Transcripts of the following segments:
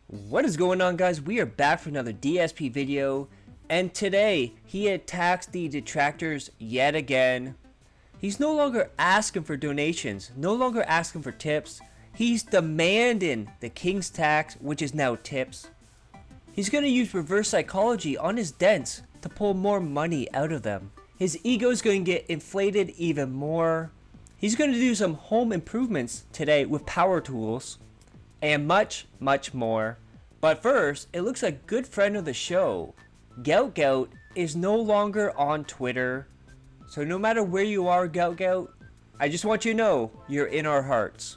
What is going on, guys? We are back for another DSP video, and today he attacks the detractors yet again. He's no longer asking for donations, no longer asking for tips. He's demanding the king's tax, which is now tips. He's going to use reverse psychology on his dents to pull more money out of them. His ego is going to get inflated even more. He's going to do some home improvements today with power tools. And much more. But first, it looks like a good friend of the show, Gout is no longer on Twitter. So no matter where you are, Gout, I just want you to know you're in our hearts.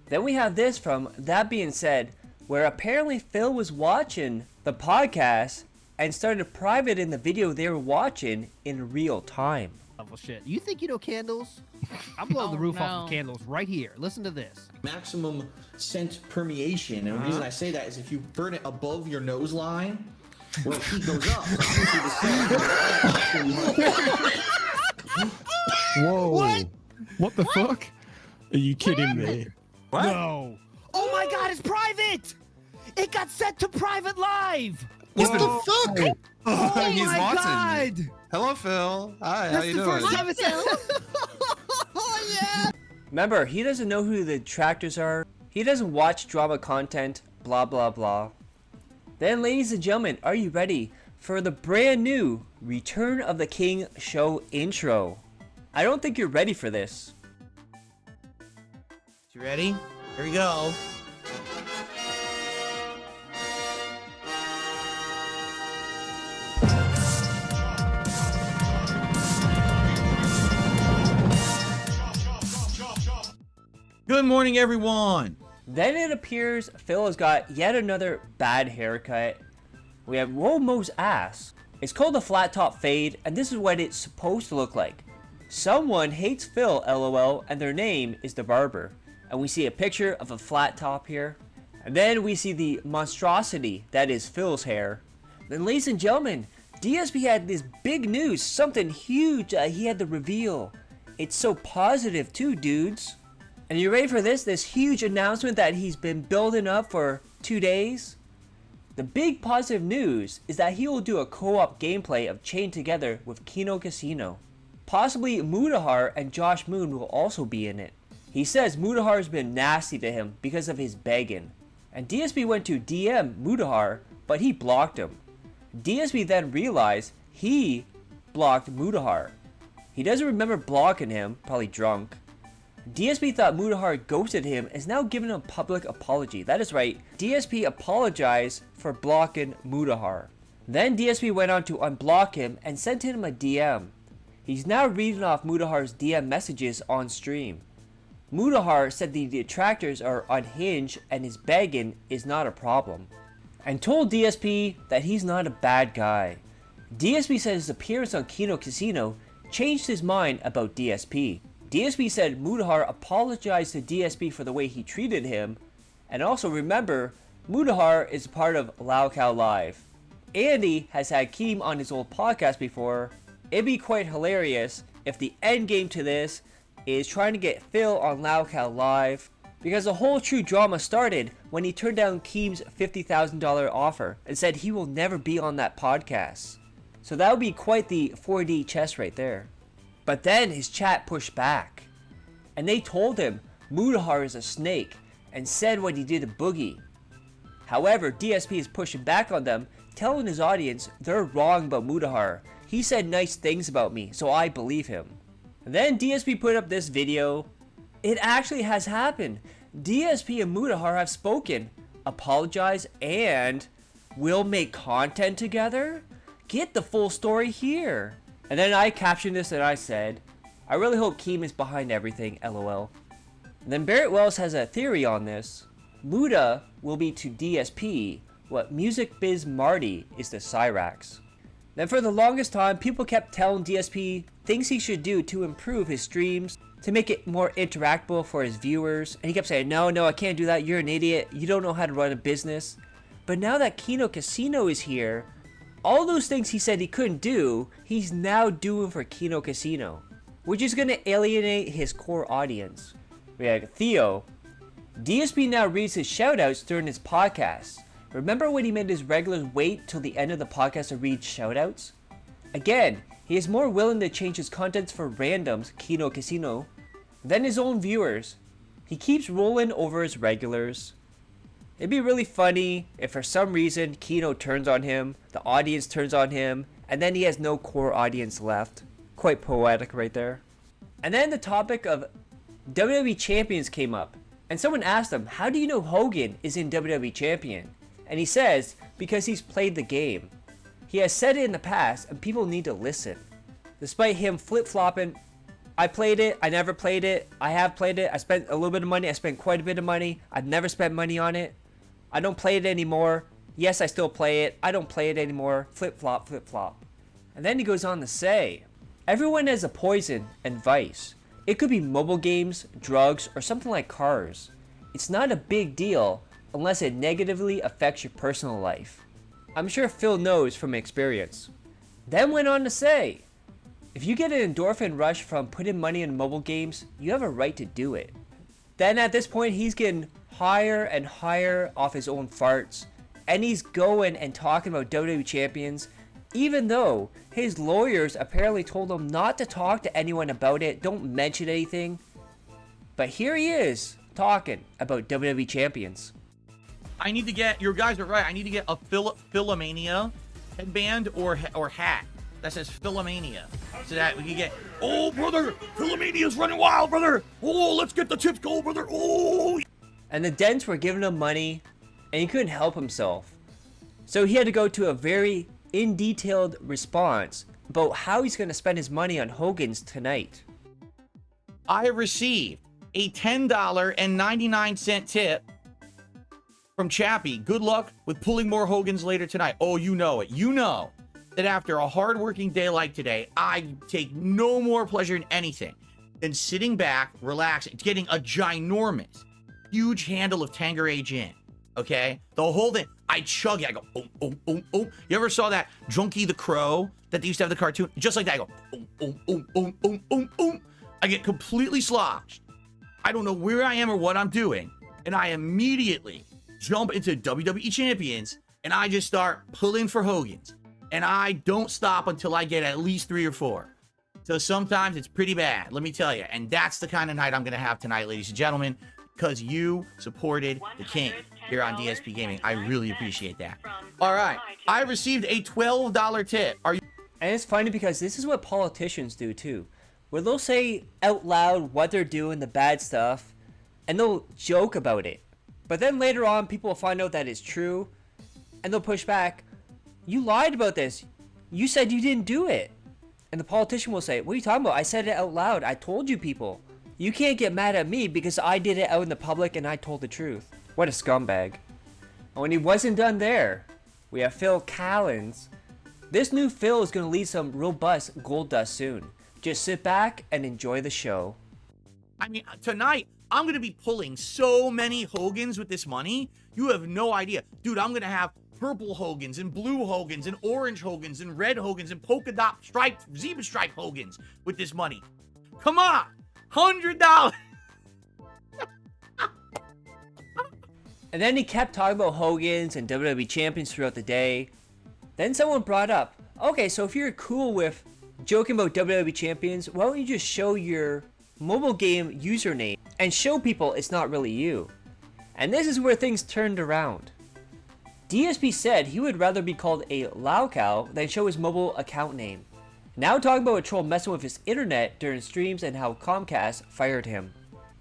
Then we have this from That Being Said, where apparently Phil was watching the podcast and started private in the video they were watching in real time. Level shit. You think you know candles? I'm blowing the roof off of candles right here. Listen to this. Maximum scent permeation, and the reason I say that is if you burn it above your nose line, well, the heat goes up. Whoa! What the fuck? Are you kidding me? What? No. Oh my god, it's private! It got set to private live! What the fuck? Oh He's my watching. God! Hello, Phil. Hi, how you doing? That's the first time it's Oh yeah! Remember, he doesn't know who the detractors are. He doesn't watch drama content, blah blah blah. Then, ladies and gentlemen, are you ready for the brand new Return of the King show intro? I don't think you're ready for this. You ready? Here we go. Good morning, everyone. Then it appears Phil has got yet another bad haircut. We have Romo's ass. It's called a flat top fade, and this is what it's supposed to look like. Someone hates Phil, lol, and their name is the barber. And we see a picture of a flat top here. And then we see the monstrosity that is Phil's hair. Then, ladies and gentlemen, DSP had this big news, something huge he had to reveal. It's so positive too, dudes. And you ready for this? This huge announcement that he's been building up for 2 days? The big positive news is that he will do a co-op gameplay of Chained Together with Kino Casino. Possibly Mutahar and Josh Moon will also be in it. He says Mutahar has been nasty to him because of his begging. And DSP went to DM Mutahar, but he blocked him. DSP then realized he blocked Mutahar. He doesn't remember blocking him, probably drunk. DSP thought Mutahar ghosted him and is now giving him a public apology. That is right, DSP apologized for blocking Mutahar. Then DSP went on to unblock him and sent him a DM. He's now reading off Mutahar's DM messages on stream. Mutahar said the detractors are unhinged and his begging is not a problem, and told DSP that he's not a bad guy. DSP said his appearance on Kino Casino changed his mind about DSP. DSP said Mutahar apologized to DSP for the way he treated him, and also remember, Mutahar is part of LOLCOW Live. Andy has had Keem on his old podcast before. It'd be quite hilarious if the end game to this is trying to get Phil on LOLCOW Live, because the whole true drama started when he turned down Keem's $50,000 offer and said he will never be on that podcast. So that would be quite the 4D chess right there. But then his chat pushed back, and they told him Mutahar is a snake and said what he did to Boogie. However, DSP is pushing back on them, telling his audience they're wrong about Mutahar. He said nice things about me, so I believe him. And then DSP put up this video. It actually has happened. DSP and Mutahar have spoken, apologized, and will make content together? Get the full story here. And then I captioned this and I said, I really hope Keem is behind everything, lol. And then Barrett Wells has a theory on this. Muta will be to DSP what Music Biz Marty is to Cyrax. Then for the longest time, people kept telling DSP things he should do to improve his streams, to make it more interactable for his viewers. And he kept saying, no, I can't do that, you're an idiot, you don't know how to run a business. But now that Kino Casino is here, all those things he said he couldn't do, he's now doing for Kino Casino, which is going to alienate his core audience. We have Theo. DSP now reads his shoutouts during his podcast. Remember when he made his regulars wait till the end of the podcast to read shoutouts? Again, he is more willing to change his contents for randoms, Kino Casino, than his own viewers. He keeps rolling over his regulars. It'd be really funny if for some reason Kino turns on him, the audience turns on him, and then he has no core audience left. Quite poetic right there. And then the topic of WWE Champions came up, and someone asked him, how do you know Hogan is in WWE Champion? And he says, because he's played the game. He has said it in the past, and people need to listen. Despite him flip-flopping, I played it, I never played it, I have played it, I spent a little bit of money, I spent quite a bit of money, I've never spent money on it, I don't play it anymore, yes I still play it, I don't play it anymore, flip-flop, flip-flop. And then he goes on to say, everyone has a poison and vice. It could be mobile games, drugs, or something like cars. It's not a big deal unless it negatively affects your personal life. I'm sure Phil knows from experience. Then went on to say, if you get an endorphin rush from putting money in mobile games, you have a right to do it. Then at this point, he's getting higher and higher off his own farts, and he's going and talking about WWE Champions, even though his lawyers apparently told him not to talk to anyone about it, don't mention anything. But here he is, talking about WWE Champions. I need to get, your guys are right, I need to get a Philomania headband or hat that says Philomania, so that we can get, oh brother, Philomania's running wild, brother, oh let's get the tips go, brother, oh. And the Dents were giving him money, and he couldn't help himself. So he had to go to a very in-detailed response about how he's going to spend his money on Hogan's tonight. I received a $10.99 tip from Chappie. Good luck with pulling more Hogans later tonight. Oh, you know it. You know that after a hard-working day like today, I take no more pleasure in anything than sitting back, relaxing, getting a ginormous, huge handle of Tanqueray gin. Okay? The whole thing. I chug it. I go, oh, oh, oh, oh. You ever saw that Junkie the Crow that they used to have the cartoon? Just like that. I go, oh, oh, oh, oh, oh, oh, oh. I get completely sloshed. I don't know where I am or what I'm doing. And I immediately jump into WWE Champions, and I just start pulling for Hogan's. And I don't stop until I get at least 3 or 4. So sometimes it's pretty bad, let me tell you. And that's the kind of night I'm going to have tonight, ladies and gentlemen, because you supported the king here on DSP Gaming. I really appreciate that. All right, I received a $12 tip. Are you? And it's funny because this is what politicians do too, where they'll say out loud what they're doing, the bad stuff, and they'll joke about it. But then later on, people will find out that it's true, and they'll push back. You lied about this. You said you didn't do it. And the politician will say, what are you talking about? I said it out loud. I told you people. You can't get mad at me because I did it out in the public and I told the truth. What a scumbag. And when he wasn't done there, we have Phil Collins. This new Phil is going to lead some robust gold dust soon. Just sit back and enjoy the show. I mean, tonight, I'm going to be pulling so many Hogans with this money. You have no idea. Dude, I'm going to have purple Hogans and blue Hogans and orange Hogans and red Hogans and polka dot striped, zebra stripe Hogans with this money. Come on, $100. And then he kept talking about Hogan's and WWE Champions throughout the day. Then someone brought up, okay, so if you're cool with joking about WWE Champions, why don't you just show your mobile game username and show people it's not really you? And this is where things turned around. DSP said he would rather be called a LOLCOW than show his mobile account name. Now talking about a troll messing with his internet during streams and how Comcast fired him.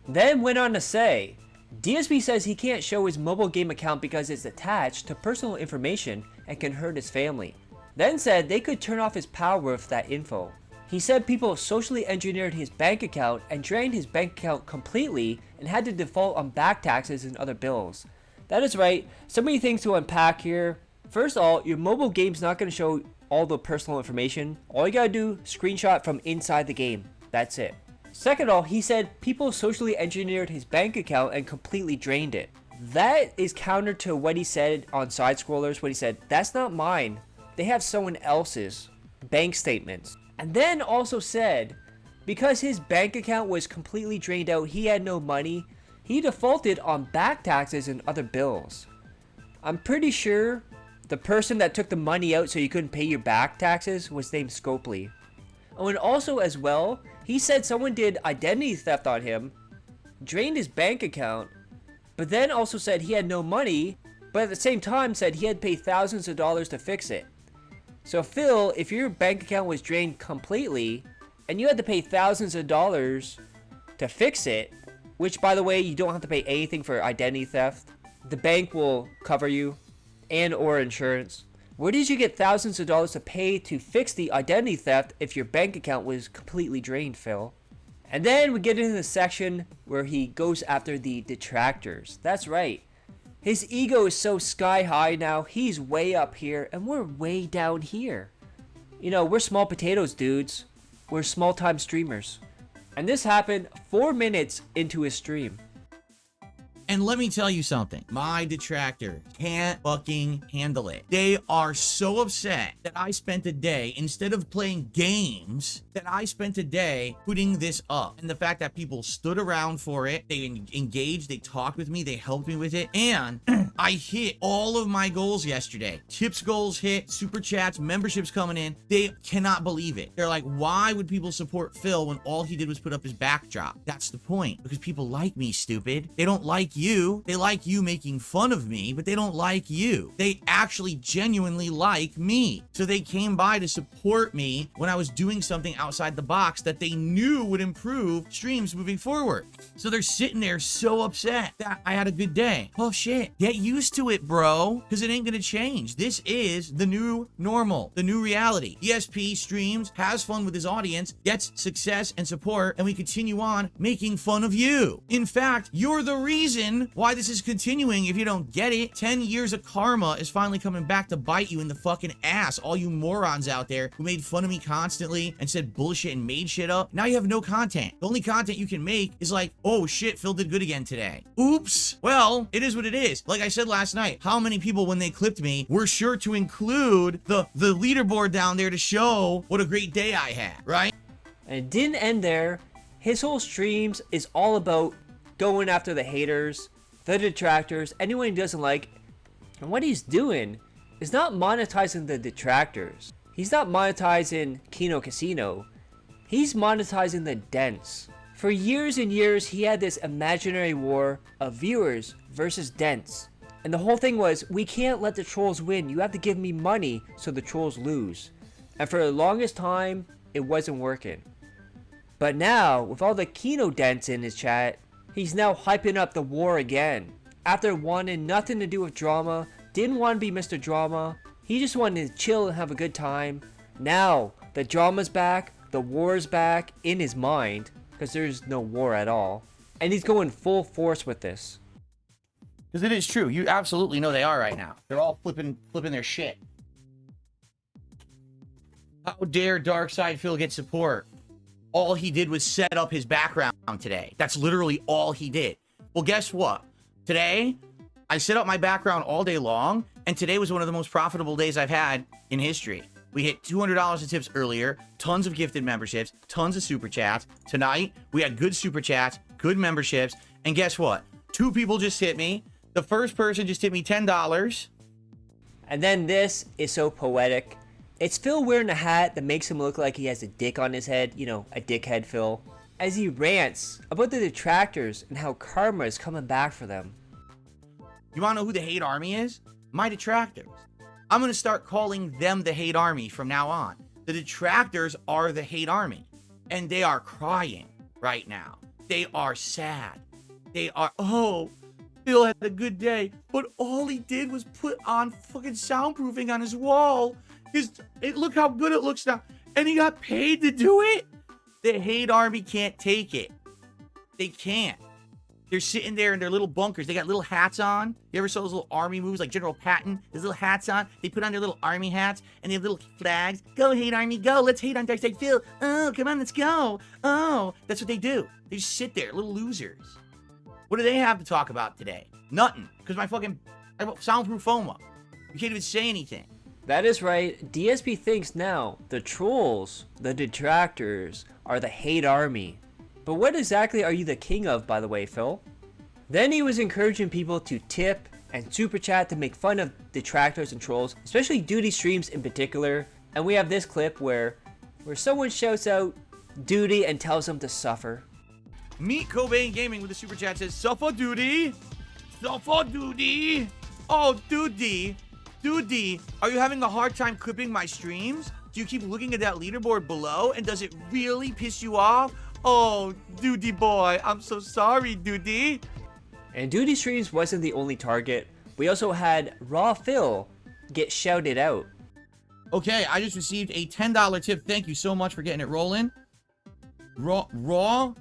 Then went on to say, DSP says he can't show his mobile game account because it's attached to personal information and can hurt his family. Then said they could turn off his power with that info. He said people socially engineered his bank account and drained his bank account completely and had to default on back taxes and other bills. That is right, so many things to unpack here. First of all, your mobile game's not going to show all the personal information. All you gotta do, screenshot from inside the game. That's it. Second of all, he said people socially engineered his bank account and completely drained it. That is counter to what he said on Side Scrollers, when he said, that's not mine. They have someone else's bank statements. And then also said, because his bank account was completely drained out, he had no money, he defaulted on back taxes and other bills. I'm pretty sure the person that took the money out so you couldn't pay your back taxes was named Scopely. Oh, and also as well, he said someone did identity theft on him, drained his bank account, but then also said he had no money, but at the same time said he had to pay thousands of dollars to fix it. So Phil, if your bank account was drained completely, and you had to pay thousands of dollars to fix it, which by the way, you don't have to pay anything for identity theft. The bank will cover you, and or insurance. Where did you get thousands of dollars to pay to fix the identity theft if your bank account was completely drained, Phil? And then we get into the section where he goes after the detractors. That's right. His ego is so sky high now, he's way up here and we're way down here. You know, we're small potatoes, dudes. We're small time streamers. And this happened 4 minutes into his stream. And let me tell you something. My detractors can't fucking handle it. They are so upset that I spent a day, instead of playing games, that I spent a day putting this up. And the fact that people stood around for it, they engaged, they talked with me, they helped me with it. And I hit all of my goals yesterday. Tips goals hit, super chats, memberships coming in. They cannot believe it. They're like, why would people support Phil when all he did was put up his backdrop? That's the point. Because people like me, stupid. They don't like you. They like you making fun of me, but they don't like you. They actually genuinely like me. So they came by to support me when I was doing something outside the box that they knew would improve streams moving forward. So they're sitting there so upset that I had a good day. Oh shit. Get used to it, bro, because it ain't gonna change. This is the new normal, the new reality. DSP streams, has fun with his audience, gets success and support, and we continue on making fun of you. In fact, you're the reason why this is continuing. If you don't get it, 10 years of karma is finally coming back to bite you in the fucking ass. All you morons out there who made fun of me constantly and said bullshit and made shit up. Now you have no content. The only content you can make is like, oh shit, Phil did good again today. Oops. Well, it is what it is. Like I said last night, how many people when they clipped me were sure to include the leaderboard down there to show what a great day I had, right? And it didn't end there. His whole streams is all about going after the haters, the detractors, anyone he doesn't like. And what he's doing is not monetizing the detractors. He's not monetizing Kino Casino. He's monetizing the dents. For years and years, he had this imaginary war of viewers versus dents. And the whole thing was, we can't let the trolls win. You have to give me money so the trolls lose. And for the longest time, it wasn't working. But now, with all the Kino dents in his chat, he's now hyping up the war again. After wanting nothing to do with drama, didn't want to be Mr. Drama, he just wanted to chill and have a good time. Now, the drama's back, the war's back in his mind, because there's no war at all. And he's going full force with this. Because it is true. You absolutely know they are right now. They're all flipping their shit. How dare Darkside Phil get support? All he did was set up his background today. That's literally all he did. Well, guess what? Today, I set up my background all day long, and today was one of the most profitable days I've had in history. We hit $200 in tips earlier, tons of gifted memberships, tons of super chats. Tonight, we had good super chats, good memberships, and guess what? 2 people just hit me. The first person just hit me $10. And then this is so poetic. It's Phil wearing a hat that makes him look like he has a dick on his head, you know, a dickhead Phil, as he rants about the detractors and how karma is coming back for them. You wanna know who the hate army is? My detractors. I'm gonna start calling them the hate army from now on. The detractors are the hate army, and they are crying right now. They are sad. They are, oh, Phil had a good day, but all he did was put on fucking soundproofing on his wall. Look how good it looks now. And he got paid to do it. The hate army can't take it. They can't. They're sitting there in their little bunkers. They got little hats on. You ever saw those little army movies like General Patton? There's little hats on. They put on their little army hats and they have little flags. Go hate army, go. Let's hate on Darkside Phil. Oh, come on, let's go. Oh, that's what they do. They just sit there, little losers. What do they have to talk about today? Nothing. Because I have soundproof FOMA. You can't even say anything. That is right. DSP thinks now the trolls, the detractors, are the hate army. But what exactly are you the king of, by the way, Phil? Then he was encouraging people to tip and super chat to make fun of detractors and trolls, especially Duty streams in particular. And we have this clip where someone shouts out Duty and tells him to suffer. Meet Cobain Gaming with the super chat says, suffer duty. Suffer duty. Oh, Duty. Duty, are you having a hard time clipping my streams? Do you keep looking at that leaderboard below? And does it really piss you off? Oh, Duty boy, I'm so sorry, Duty. And Duty streams wasn't the only target. We also had Raw Phil get shouted out. Okay, I just received a $10 tip. Thank you so much for getting it rolling. Raw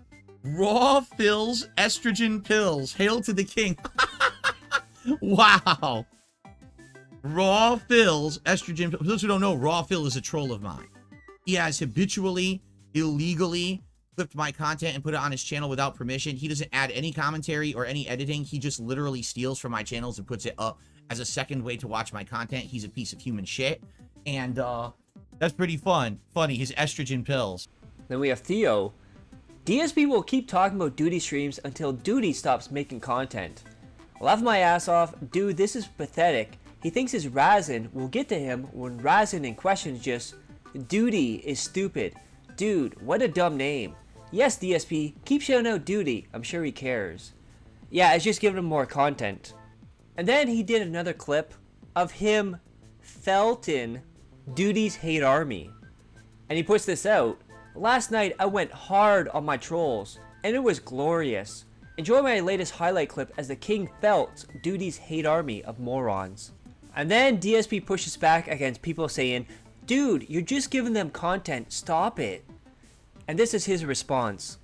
Phil's estrogen pills. Hail to the king. Wow. Raw Phil's estrogen. For those who don't know, Raw Phil is a troll of mine. He has habitually, illegally clipped my content and put it on his channel without permission. He doesn't add any commentary or any editing. He just literally steals from my channels and puts it up as a second way to watch my content. He's a piece of human shit. And that's pretty funny, his estrogen pills. Then we have Theo. DSP will keep talking about Duty streams until Duty stops making content. Laugh my ass off. Dude, this is pathetic. He thinks his Razin will get to him when Razin in question is just, Duty is stupid. Dude, what a dumb name. Yes, DSP, keep shouting out Duty. I'm sure he cares. Yeah, it's just giving him more content. And then he did another clip of him felting Duty's hate army. And he puts this out. Last night I went hard on my trolls, and it was glorious. Enjoy my latest highlight clip as the king felt Duty's hate army of morons. And then DSP pushes back against people saying, dude, you're just giving them content, stop it. And this is his response.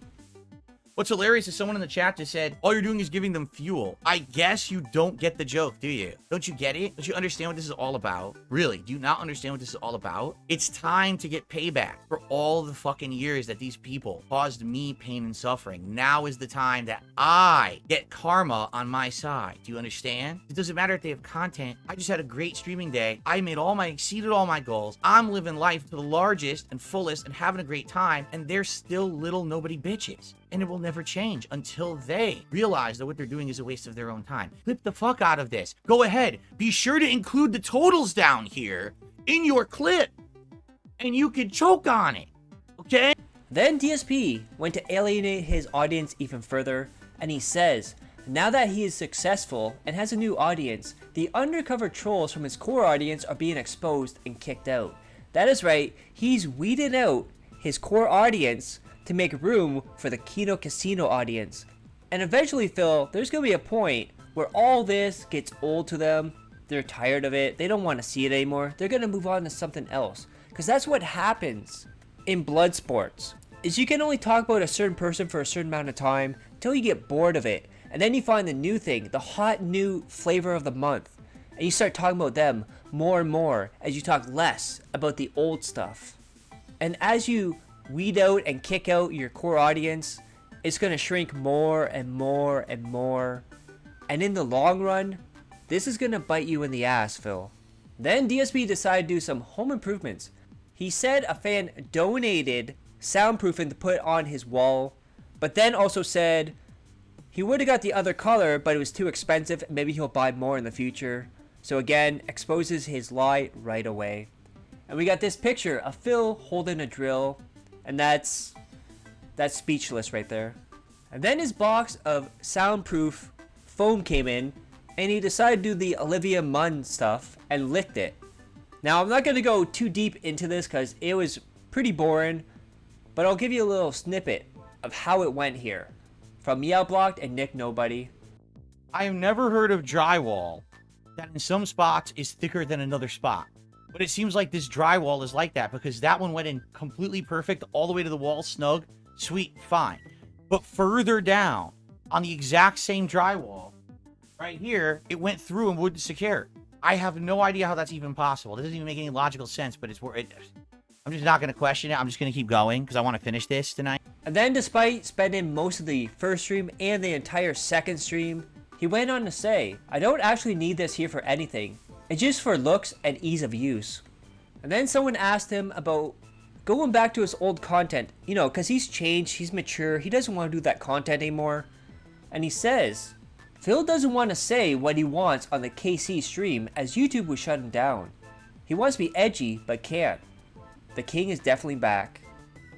What's hilarious is someone in the chat just said, all you're doing is giving them fuel. I guess you don't get the joke, do you? Don't you get it? Don't you understand what this is all about? Really, do you not understand what this is all about? It's time to get payback for all the fucking years that these people caused me pain and suffering. Now is the time that I get karma on my side. Do you understand? It doesn't matter if they have content. I just had a great streaming day. I exceeded all my goals. I'm living life to the largest and fullest and having a great time. And they're still little nobody bitches. And it will never change until they realize that what they're doing is a waste of their own time. Clip the fuck out of this. Go ahead. Be sure to include the totals down here in your clip. And you can choke on it. Okay? Then DSP went to alienate his audience even further. And he says, now that he is successful and has a new audience, the undercover trolls from his core audience are being exposed and kicked out. That is right. He's weeded out his core audience to make room for the Kino Casino audience. And eventually, Phil, there's gonna be a point where all this gets old to them. They're tired of it. They don't want to see it anymore. They're gonna move on to something else. Because that's what happens in blood sports. Is you can only talk about a certain person for a certain amount of time until you get bored of it. And then you find the new thing, the hot new flavor of the month. And you start talking about them more and more as you talk less about the old stuff. And as you weed out and kick out your core audience, it's going to shrink more and more and more. And in the long run, this is going to bite you in the ass, Phil. Then DSP decided to do some home improvements. He said a fan donated soundproofing to put on his wall, but then also said he would have got the other color, but it was too expensive. Maybe he'll buy more in the future. So again, exposes his lie right away. And we got this picture of Phil holding a drill. And that's speechless right there. And then his box of soundproof foam came in, and he decided to do the Olivia Munn stuff and licked it. Now, I'm not going to go too deep into this because it was pretty boring, but I'll give you a little snippet of how it went here from Yellblocked and Nick Nobody. I have never heard of drywall that in some spots is thicker than another spot. But it seems like this drywall is like that because that one went in completely perfect all the way to the wall, snug, sweet, fine. But further down on the exact same drywall, right here, it went through and wouldn't secure. I have no idea how that's even possible. It doesn't even make any logical sense, but I'm just not going to question it. I'm just going to keep going because I want to finish this tonight. And then despite spending most of the first stream and the entire second stream, he went on to say, I don't actually need this here for anything. It's just for looks and ease of use. And then someone asked him about going back to his old content, you know, because he's changed, he's mature, he doesn't want to do that content anymore. And he says, Phil doesn't want to say what he wants on the KC stream as YouTube will shut him down. He wants to be edgy but can't. The king is definitely back.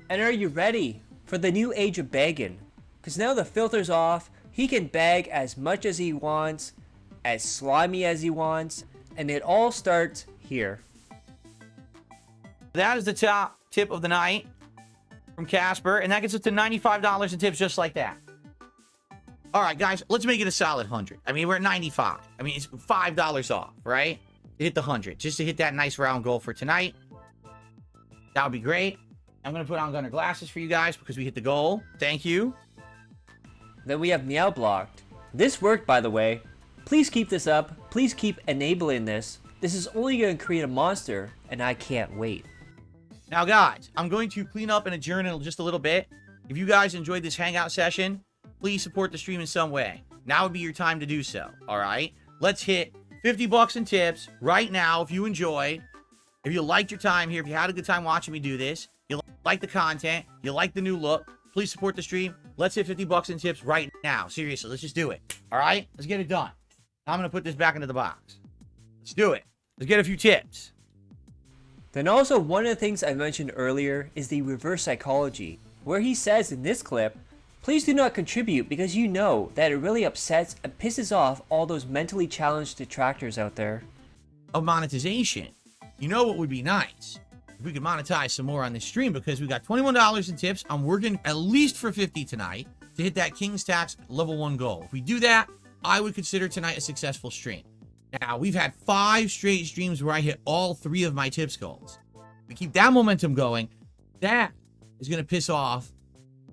And are you ready for the new age of begging? Cause now the filter's off, he can beg as much as he wants, as slimy as he wants, and it all starts here. That is the top tip of the night from Casper, and that gets us to $95 in tips just like that. All right, guys, let's make it a solid 100. I mean, we're at 95. I mean, it's $5 off, right? To hit the 100, just to hit that nice round goal for tonight. That would be great. I'm going to put on Gunner glasses for you guys because we hit the goal. Thank you. Then we have Meow Blocked. This worked, by the way. Please keep this up. Please keep enabling this. This is only going to create a monster, and I can't wait. Now, guys, I'm going to clean up and adjourn in just a little bit. If you guys enjoyed this hangout session, please support the stream in some way. Now would be your time to do so, all right? Let's hit 50 bucks in tips right now if you enjoyed. If you liked your time here, if you had a good time watching me do this, you like the content, you like the new look, please support the stream. Let's hit 50 bucks in tips right now. Seriously, let's just do it. All right? Let's get it done. I'm going to put this back into the box. Let's do it. Let's get a few tips. Then also, one of the things I mentioned earlier is the reverse psychology, where he says in this clip, please do not contribute because you know that it really upsets and pisses off all those mentally challenged detractors out there. Of monetization. You know what would be nice? If we could monetize some more on this stream, because we got $21 in tips. I'm working at least for 50 tonight to hit that King's Tax level 1 goal. If we do that, I would consider tonight a successful stream. Now, we've had 5 straight streams where I hit all 3 of my tips goals. We keep that momentum going. That is going to piss off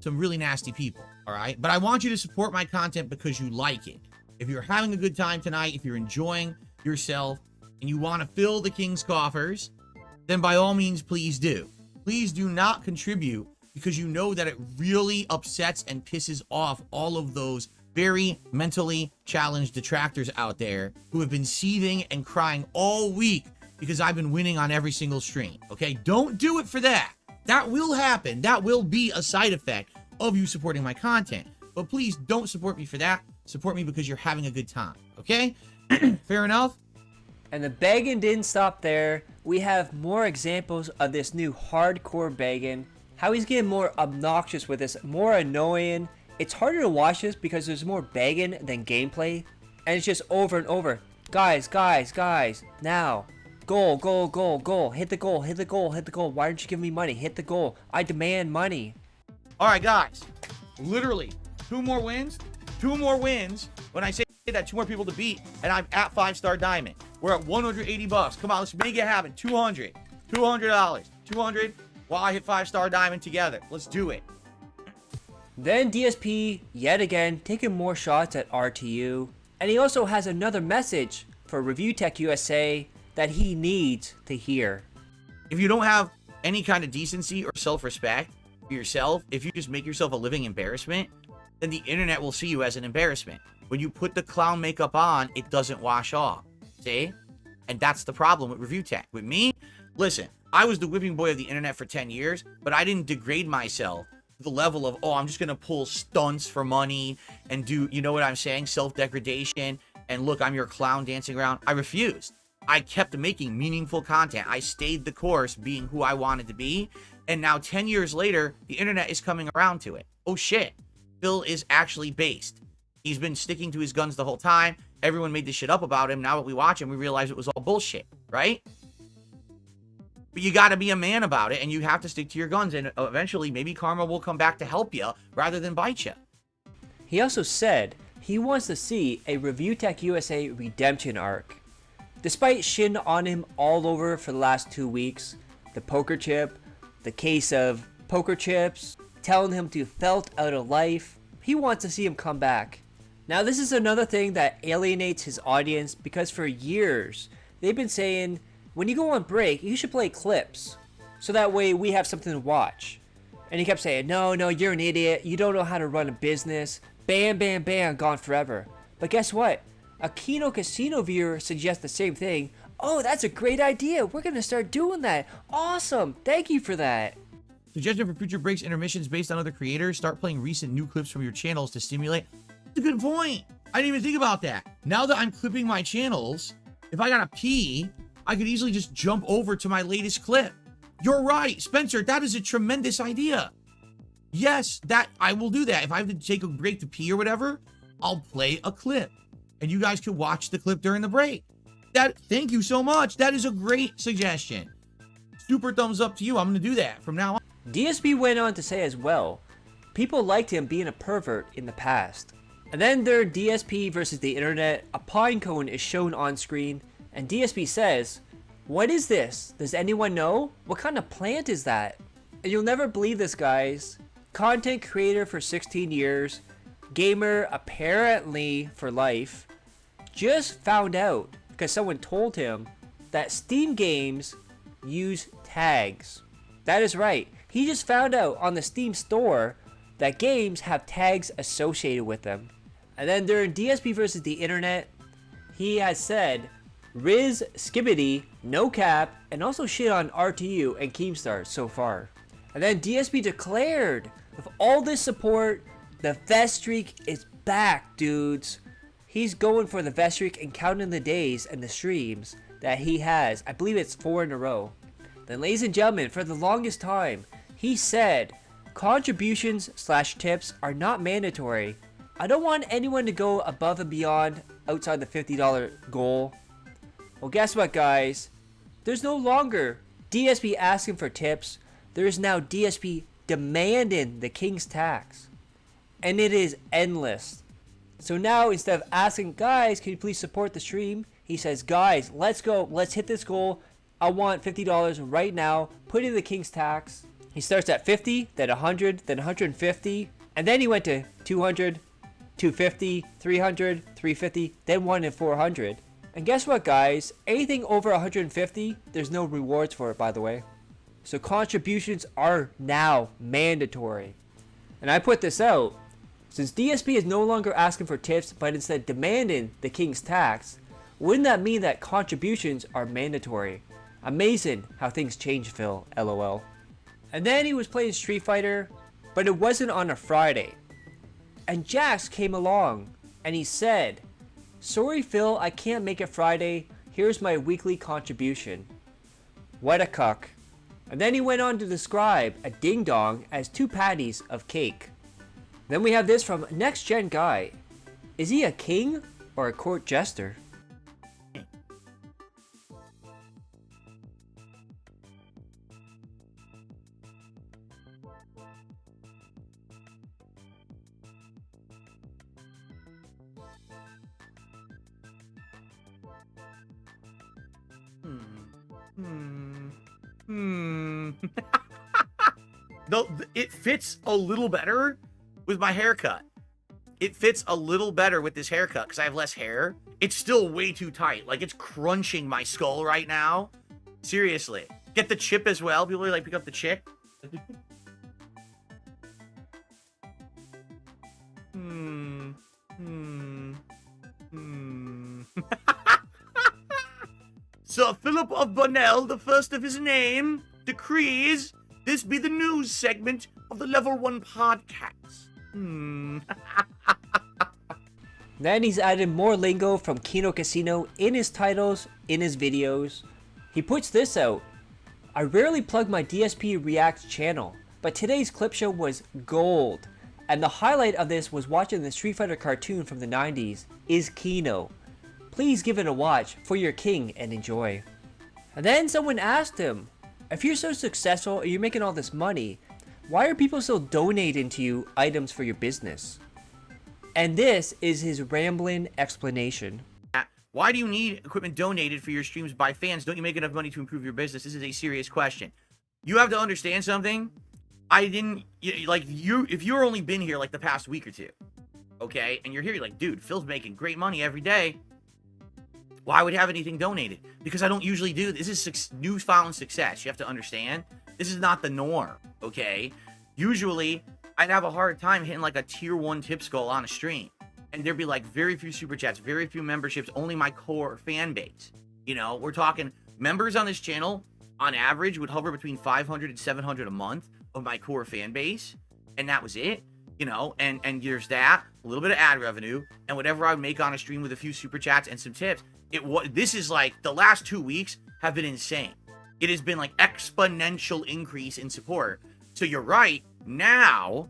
some really nasty people, all right? But I want you to support my content because you like it. If you're having a good time tonight, if you're enjoying yourself, and you want to fill the King's coffers, then by all means, please do. Please do not contribute because you know that it really upsets and pisses off all of those very mentally challenged detractors out there who have been seething and crying all week because I've been winning on every single stream, okay? Don't do it for that. That will happen. That will be a side effect of you supporting my content. But please don't support me for that. Support me because you're having a good time, okay? Fair enough? And the begging didn't stop there. We have more examples of this new hardcore begging. How he's getting more obnoxious with this, more annoying. It's harder to watch this because there's more begging than gameplay. And it's just over and over. Guys, guys, guys. Now. Goal, goal, goal, goal. Hit the goal, hit the goal, hit the goal. Why aren't you giving me money? Hit the goal. I demand money. All right, guys. Literally, 2 more wins. 2 more wins. When I say that, 2 more people to beat, and I'm at 5-star diamond. We're at 180 bucks. Come on, let's make it happen. $200. $200 while I hit 5-star diamond together. Let's do it. Then DSP, yet again, taking more shots at RTU. And he also has another message for Review Tech USA that he needs to hear. If you don't have any kind of decency or self-respect for yourself, if you just make yourself a living embarrassment, then the internet will see you as an embarrassment. When you put the clown makeup on, it doesn't wash off. See? And that's the problem with Review Tech. With me, listen, I was the whipping boy of the internet for 10 years, but I didn't degrade myself to the level of, oh, I'm just going to pull stunts for money and do, you know what I'm saying, self-degradation, and look, I'm your clown dancing around. I refused. I kept making meaningful content. I stayed the course being who I wanted to be, and now 10 years later, the internet is coming around to it. Oh, shit. Phil is actually based. He's been sticking to his guns the whole time. Everyone made this shit up about him. Now that we watch him, we realize it was all bullshit, right? But you got to be a man about it, and you have to stick to your guns, and eventually maybe karma will come back to help you rather than bite you. He also said he wants to see a Review Tech USA redemption arc. Despite shitting on him all over for the last 2 weeks, the poker chip, the case of poker chips, telling him to felt out of life, he wants to see him come back. Now this is another thing that alienates his audience because for years they've been saying when you go on break you should play clips so that way we have something to watch. And he kept saying, no, you're an idiot, you don't know how to run a business, bam, bam, bam, gone forever. But guess what? A Kino Casino viewer suggests the same thing. Oh, that's a great idea. We're going to start doing that. Awesome. Thank you for that. Suggestion for future breaks, intermissions based on other creators. Start playing recent new clips from your channels to stimulate. That's a good point. I didn't even think about that. Now that I'm clipping my channels, if I gotta pee, I could easily just jump over to my latest clip. You're right, Spencer. That is a tremendous idea. Yes, that I will do that. If I have to take a break to pee or whatever, I'll play a clip. And you guys can watch the clip during the break. Thank you so much. That is a great suggestion. Super thumbs up to you. I'm going to do that from now on. DSP went on to say as well, people liked him being a pervert in the past. And then their DSP versus the internet, a pine cone is shown on screen, and DSP says, "What is this? Does anyone know? What kind of plant is that?" And you'll never believe this, guys. Content creator for 16 years, gamer apparently for life, just found out because someone told him that Steam games use tags. That is right. He just found out on the Steam store that games have tags associated with them. And then during DSP versus the internet, he has said Riz Skibbity, no cap, and also shit on RTU and Keemstar so far. And then DSP declared, with all this support, the vest streak is back, dudes. He's going for the vest streak and counting the days and the streams that he has. I believe it's 4 in a row. Then, ladies and gentlemen, for the longest time, he said contributions/tips are not mandatory. I don't want anyone to go above and beyond outside the $50 goal. Well, guess what, guys? There's no longer DSP asking for tips. There is now DSP demanding the king's tax. And it is endless. So now, instead of asking, guys, can you please support the stream? He says, guys, let's go. Let's hit this goal. I want $50 right now. Put in the king's tax. He starts at 50, then 100, then 150. And then he went to 200, 250, 300, 350, then 1 and 400. And guess what, guys? Anything over 150, there's no rewards for it, by the way. So contributions are now mandatory. And I put this out. Since DSP is no longer asking for tips, but instead demanding the king's tax, wouldn't that mean that contributions are mandatory? Amazing how things change, Phil, LOL. And then he was playing Street Fighter, but it wasn't on a Friday. And Jax came along, and he said, "Sorry Phil, I can't make it Friday. Here's my weekly contribution." What a cuck. And then he went on to describe a ding-dong as 2 patties of cake. Then we have this from Next Gen Guy. Is he a king or a court jester? No, it fits a little better with my haircut. It fits a little better with this haircut because I have less hair. It's still way too tight. Like, it's crunching my skull right now. Seriously. Get the chip as well. People are like, pick up the chick. Sir Philip of Bonnell, the first of his name, decrees this be the news segment of the Level 1 podcast. Then he's added more lingo from Kino Casino in his titles, in his videos. He puts this out. I rarely plug my DSP React channel, but today's clip show was gold. And the highlight of this was watching the Street Fighter cartoon from the 90s, Is Kino. Please give it a watch for your king and enjoy. And then someone asked him, if you're so successful and you're making all this money, why are people still donating to you items for your business? And this is his rambling explanation. Why do you need equipment donated for your streams by fans? Don't you make enough money to improve your business? This is a serious question. You have to understand something. If you're only been here like the past week or two, okay, and you're here, you're like, dude, Phil's making great money every day. Why would you have anything donated? Because I don't usually do this. This is newfound success. You have to understand. This is not the norm, okay? Usually, I'd have a hard time hitting like a tier 1 tips goal on a stream. And there'd be like very few super chats, very few memberships, only my core fan base. You know, we're talking members on this channel, on average, would hover between 500 and 700 a month of my core fan base. And that was it. you know, and there's that, a little bit of ad revenue, and whatever I would make on a stream with a few super chats and some tips. This is like, the last 2 weeks have been insane. It has been like exponential increase in support. So you're right, now,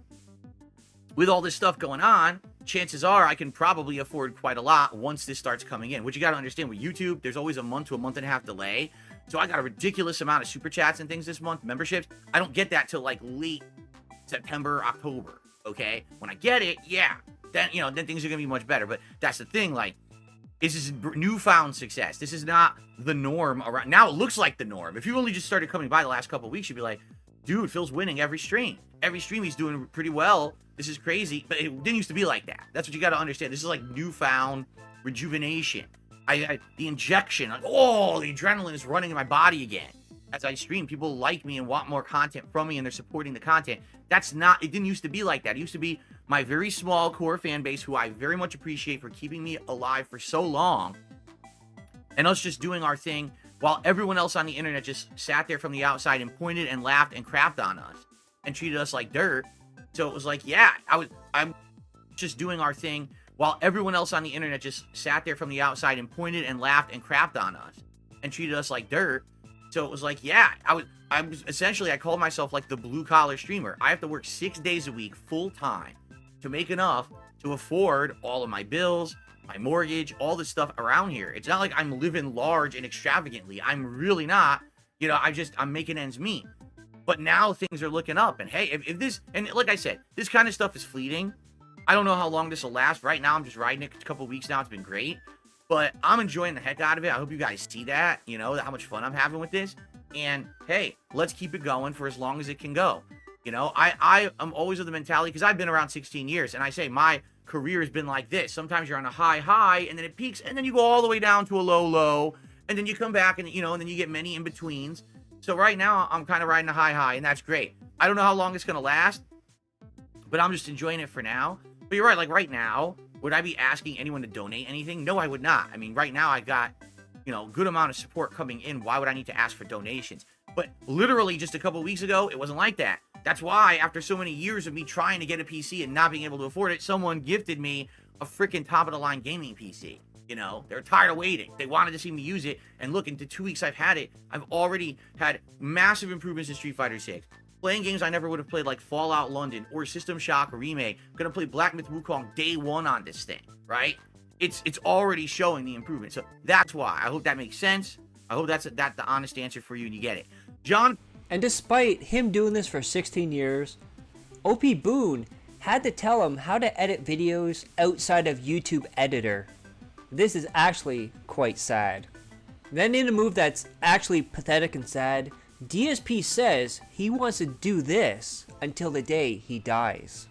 with all this stuff going on, chances are I can probably afford quite a lot once this starts coming in. Which you got to understand, with YouTube, there's always a month to a month and a half delay. So I got a ridiculous amount of super chats and things this month, memberships. I don't get that till like late September, October, okay? When I get it, yeah, then, you know, then things are gonna be much better. But that's the thing, like, this is newfound success. This is not the norm around. Now it looks like the norm. If you only just started coming by the last couple of weeks, you'd be like, dude, Phil's winning every stream. Every stream he's doing pretty well. This is crazy. But it didn't used to be like that. That's what you got to understand. This is like newfound rejuvenation. The injection, like, oh, the adrenaline is running in my body again. As I stream, people like me and want more content from me, and they're supporting the content. It didn't used to be like that. It used to be my very small core fan base, who I very much appreciate for keeping me alive for so long, and us just doing our thing while everyone else on the internet just sat there from the outside and pointed and laughed and crapped on us and treated us like dirt. So it was like, yeah, I'm just doing our thing while everyone else on the internet just sat there from the outside and pointed and laughed and crapped on us and treated us like dirt. So it was like, yeah, I called myself like the blue collar streamer. I have to work 6 days a week full time to make enough to afford all of my bills, my mortgage, all the stuff around here. It's not like I'm living large and extravagantly. I'm really not. You know, I'm making ends meet. But now things are looking up. And hey, if this, and like I said, this kind of stuff is fleeting. I don't know how long this will last. Right now, I'm just riding it a couple weeks now. It's been great. But I'm enjoying the heck out of it. I hope you guys see that, you know, how much fun I'm having with this. And hey, let's keep it going for as long as it can go. You know, I am always of the mentality, because I've been around 16 years, and I say my career has been like this. Sometimes you're on a high, and then it peaks, and then you go all the way down to a low, and then you come back, and, you know, and then you get many in-betweens. So right now, I'm kind of riding a high, and that's great. I don't know how long it's going to last, but I'm just enjoying it for now. But you're right, like right now, would I be asking anyone to donate anything? No, I would not. I mean, right now I got, you know, a good amount of support coming in. Why would I need to ask for donations? But literally just a couple weeks ago, it wasn't like that. That's why, after so many years of me trying to get a PC and not being able to afford it, someone gifted me a freaking top-of-the-line gaming PC. You know, they're tired of waiting. They wanted to see me use it. And look, into 2 weeks I've had it, I've already had massive improvements in Street Fighter 6. Playing games I never would have played, like Fallout London or System Shock Remake. I'm gonna play Black Myth Wukong day one on this thing, right? It's already showing the improvement. So that's why. I hope that makes sense. I hope that's the honest answer for you and you get it. John? And despite him doing this for 16 years, OP Boone had to tell him how to edit videos outside of YouTube Editor. This is actually quite sad. Then in a move that's actually pathetic and sad, DSP says he wants to do this until the day he dies.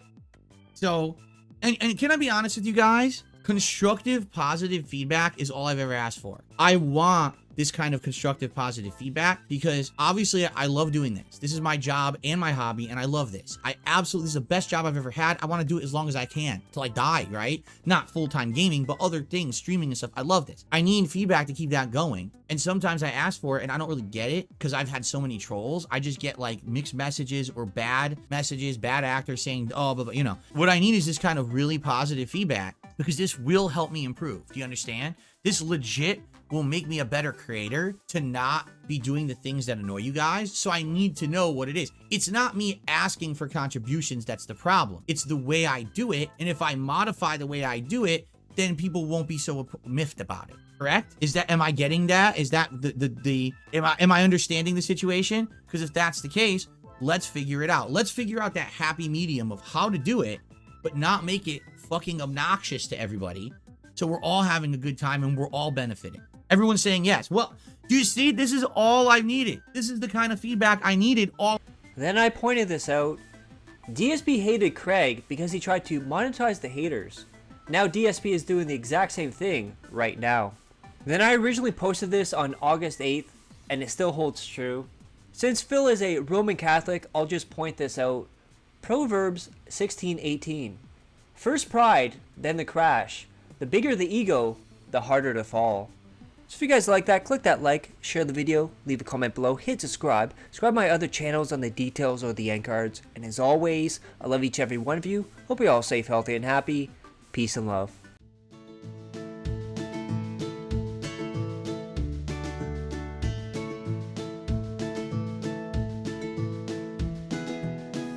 So, and can I be honest with you guys? Constructive, positive feedback is all I've ever asked for. I want this kind of constructive, positive feedback, because obviously I love doing this. This is my job and my hobby, and I love this. This is the best job I've ever had. I want to do it as long as I can, till I die, right? Not full-time gaming, but other things, streaming and stuff. I love this. I need feedback to keep that going. And sometimes I ask for it, and I don't really get it, because I've had so many trolls. I just get like mixed messages or bad messages, bad actors saying, oh, but you know. What I need is this kind of really positive feedback, because this will help me improve. Do you understand? This legit will make me a better creator to not be doing the things that annoy you guys. So I need to know what it is. It's not me asking for contributions that's the problem. It's the way I do it. And if I modify the way I do it, then people won't be so miffed about it. Correct? Am I getting that? Is that am I understanding the situation? Because if that's the case, let's figure it out. Let's figure out that happy medium of how to do it, but not make it fucking obnoxious to everybody. So we're all having a good time and we're all benefiting. Everyone's saying yes. Well, do you see? This is all I needed. This is the kind of feedback I needed. Then I pointed this out. DSP hated Craig because he tried to monetize the haters. Now DSP is doing the exact same thing right now. Then I originally posted this on August 8th, and it still holds true. Since Phil is a Roman Catholic, I'll just point this out. Proverbs 16:18. First pride, then the crash. The bigger the ego, the harder to fall. So if you guys like that, click that like, share the video, leave a comment below, hit subscribe. Subscribe my other channels on the details or the end cards. And as always, I love each and every one of you. Hope you're all safe, healthy, and happy. Peace and love.